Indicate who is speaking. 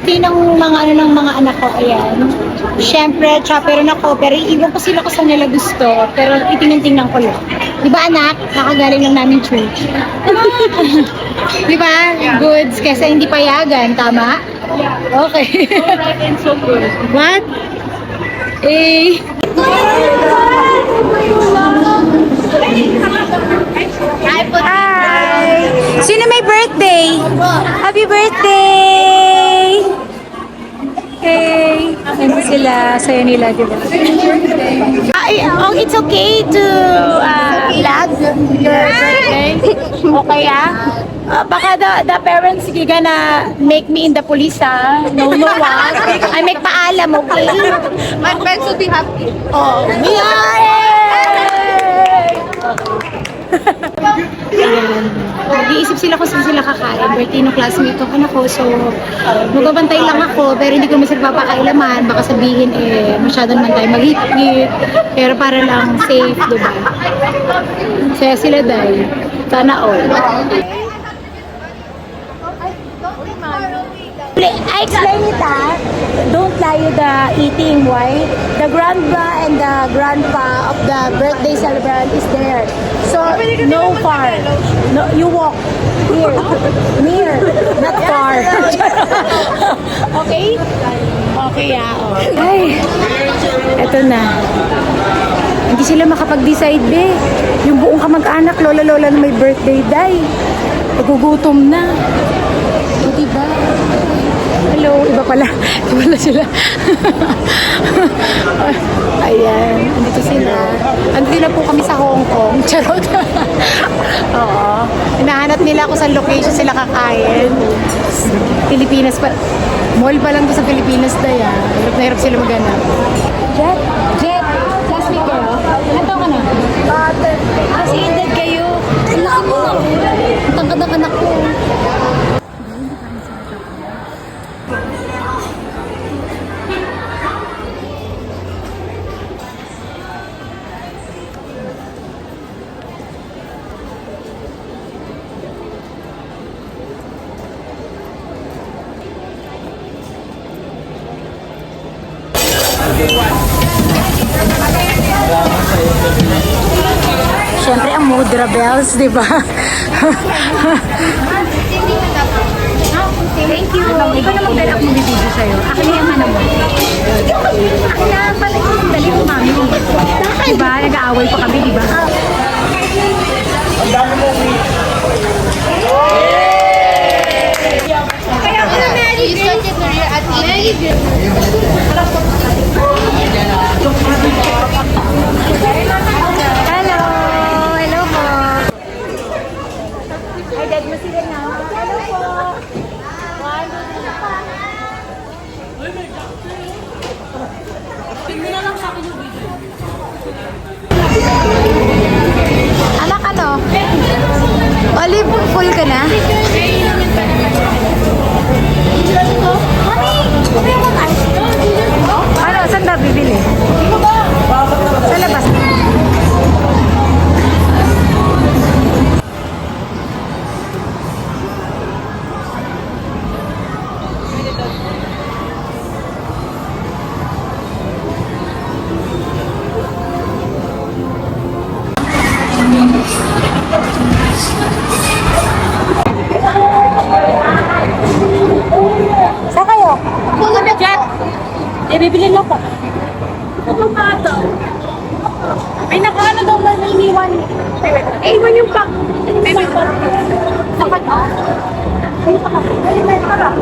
Speaker 1: birthday ng mga ano ng mga anak ko, ayan. Siyempre, chaperon ako, pero iiwan ko sila kung saan nila gusto. Pero itingin-tingnan ko lang. Di ba anak? Nakagaling lang namin church. Di ba? Goods, kesa hindi payagan, tama? Okay.
Speaker 2: Right and so good.
Speaker 1: What? Eh. Hi! Sino may birthday? Happy birthday! Hey! Ano sila? Saya nila, di ba? Oh, it's okay to vlog your birthday? Okay, baka the parents gonna make me in the police, No, what? I make paalam, okay?
Speaker 2: My friends will be happy.
Speaker 1: Oh, yay! Ayan. Nag-iisip sila kung saan sila kakain. Birthday ng classmate ko anak ko. So, magbabantay lang ako. Pero hindi ko naman sila papakailaman. Baka sabihin, masyado naman tayo mag-hit-hit. Pero para lang safe, diba? Saya sila dahil. Sana all. I explain it, Don't lie the eating. Why? The grandma and the grandpa of the birthday celebrant is there. So, no far. No, you walk. Near. Near. Not far. Okay? Okay, Ay, eto na. Hindi sila makapag-decide, be. Yung buong kamag-anak, lola-lola na may birthday day. Nagugutom na. Diba? Hello, iba pala. Iba pala sila. Ayan, andito sila. Andito na po kami sa Hong Kong. Charot. Oo. Hinahanap nila kung saan location sila kakain. Pilipinas pa. Mall pa lang to sa Pilipinas na yan. Hirap na hirap sila maghanap. Jet? Jet? Classmate ko? Ilan taon ka na? Kasi edad kayo. Ang laki mo. Ang tangkad ng anak ko. Siyempre ang Mudra Bells, di ba? Thank you. Ikaw naman pwede ako magbibideo sa'yo. Akin na yung ano mo. Akin na pala yung dali ko, mami. Diba? Nag-aaway pa kami, diba? Ang dami mo, kaya ako na Mary Grace. At Mary Grace. Hello! Hello po! Ay, dad mo sila na. Hello po! Tingnan na lang sa akin yung video. Anak, ano? Olive, full ka na? Ano, saan ba bibili? Sa labas. Saan kayo? Jet! Bibili lang po. Anong bata? May nakaano daw na iniwan. Iwan yung pack. Sapat. Ay, sapat.